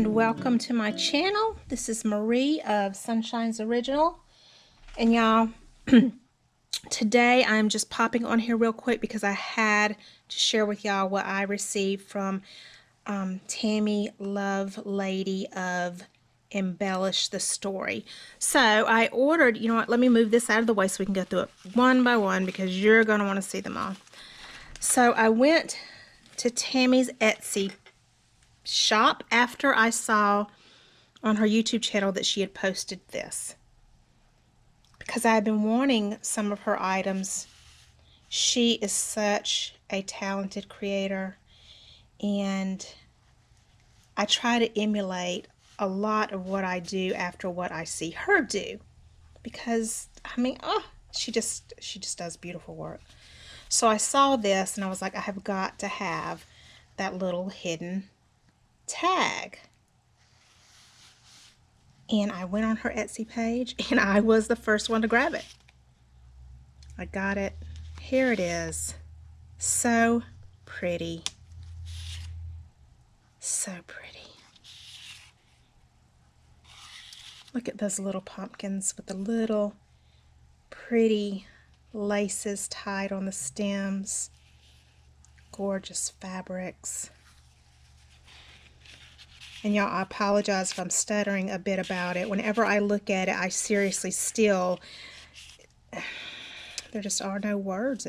and welcome to my channel. This is Marie of Sunshine's Original, and y'all, today I'm just popping on here real quick because I had to share with y'all what I received from Tammy Lovelady of Embellish the Story. So I ordered, you know what, let me move this out of the way so we can go through it one by one because you're going to want to see them all. So I went to Tammy's Etsy shop after I saw on her YouTube channel that she had posted this, because I had been wanting some of her items. She is such a talented creator, and I try to emulate a lot of what I do after what I see her do, because I mean, she just does beautiful work. So I saw this and I was like, I have got to have that little hidden tag. And I went on her Etsy page and I was the first one to grab it. I got it. Here it is. So pretty. So pretty. Look at those little pumpkins with the little pretty laces tied on the stems. Gorgeous fabrics. And y'all, I apologize if I'm stuttering a bit about it. Whenever I look at it, I seriously still, there just are no words.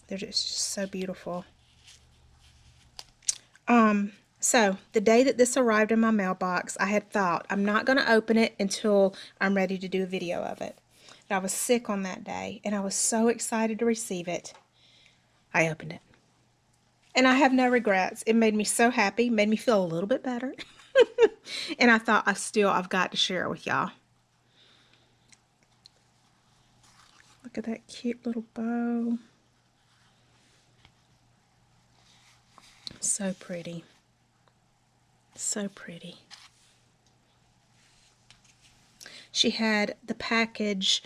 They're just so beautiful. So the day that this arrived in my mailbox, I had thought, I'm not going to open it until I'm ready to do a video of it. And I was sick on that day, and I was so excited to receive it. I opened it. And I have no regrets. It made me so happy, made me feel a little bit better. And I thought, I've got to share it with y'all. Look at that cute little bow. So pretty. So pretty. She had the package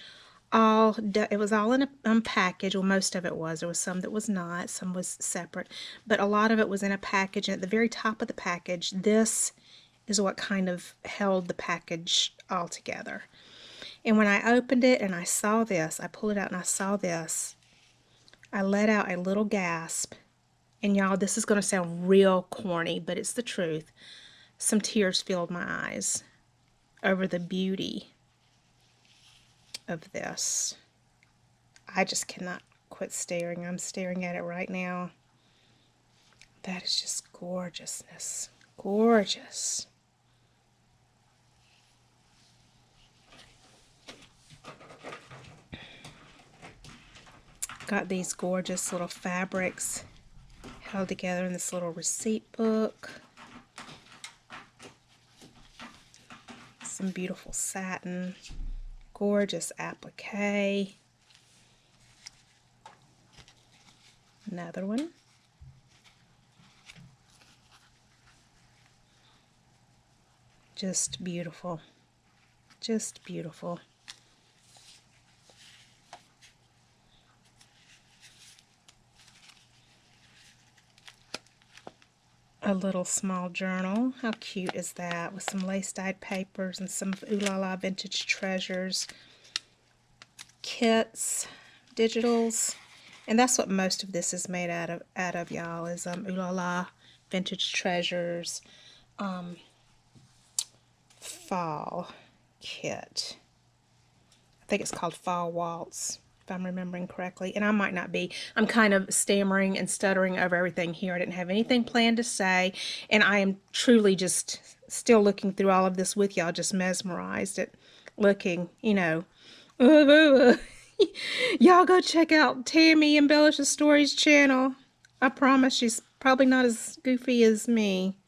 it was all in a package. Well, most of it was. There was some that was not. Some was separate. But a lot of it was in a package. And at the very top of the package, this is what kind of held the package all together. And when I opened it and I saw this, I pulled it out and I saw this, I let out a little gasp. And y'all, this is going to sound real corny, but it's the truth. Some tears filled my eyes over the beauty of this. I just cannot quit staring. I'm staring at it right now. That is just gorgeousness. Gorgeous. Got these gorgeous little fabrics held together in this little receipt book. Some beautiful satin. Gorgeous applique. Another one. Just beautiful. Just beautiful. A little small journal. How cute is that? With some lace-dyed papers and some Ooh La La Vintage Treasures kits, digitals. And that's what most of this is made out of y'all, is Ooh La La Vintage Treasures fall kit. I think it's called Fall Waltz, if I'm remembering correctly. And I might not be. I'm kind of stammering and stuttering over everything here. I didn't have anything planned to say, and I am truly just still looking through all of this with y'all, just mesmerized at looking, you know. Y'all go check out Tammy Embellish the Stories channel. I promise she's probably not as goofy as me.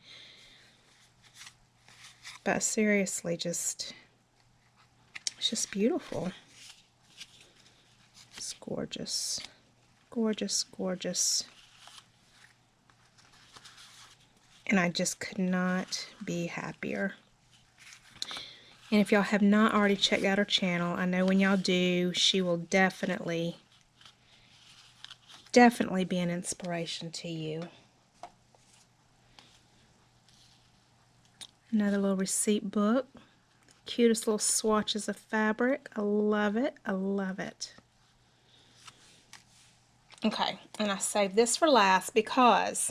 But seriously, it's just beautiful. It's gorgeous. Gorgeous, gorgeous. And I just could not be happier. And if y'all have not already checked out her channel, I know when y'all do, she will definitely be an inspiration to you. Another little receipt book. Cutest little swatches of fabric. I love it. I love it. Okay, and I saved this for last because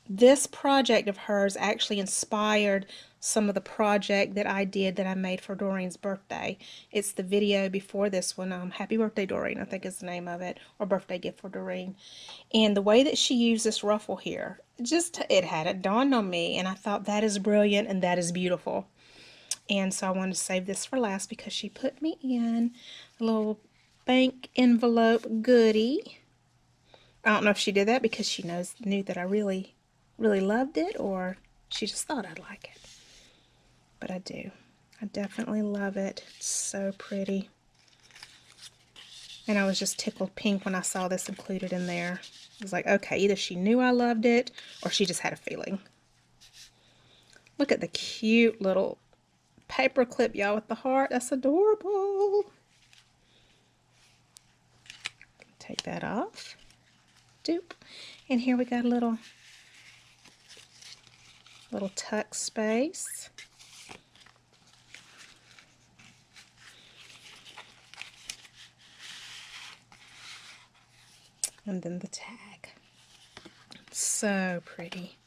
this project of hers actually inspired some of the project that I did that I made for Doreen's birthday. It's the video before this one, Happy Birthday Doreen, I think is the name of it, or birthday gift for Doreen. And the way that she used this ruffle here, it had it dawned on me, and I thought that is brilliant and that is beautiful. And so I wanted to save this for last because she put me in a little bank envelope goodie. I don't know if she did that because she knew that I really loved it, or she just thought I'd like it. But I do. I definitely love it. It's so pretty. And I was just tickled pink when I saw this included in there. I was like, okay, either she knew I loved it or she just had a feeling. Look at the cute little paper clip, y'all, with the heart. That's adorable. Take that off. Doop. And here we got a little tuck space. And then the tag. So pretty.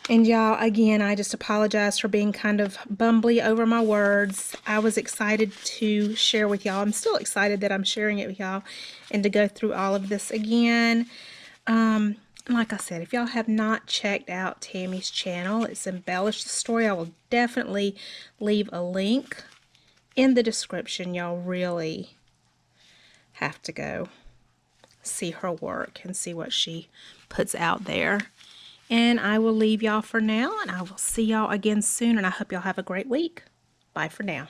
And y'all, again, I just apologize for being kind of bumbly over my words. I was excited to share with y'all. I'm still excited that I'm sharing it with y'all and to go through all of this again. Like I said, if y'all have not checked out Tammy's channel, it's Embellish the Story. I will definitely leave a link in the description. Y'all really have to go see her work and see what she puts out there. And I will leave y'all for now, and I will see y'all again soon, and I hope y'all have a great week. Bye for now.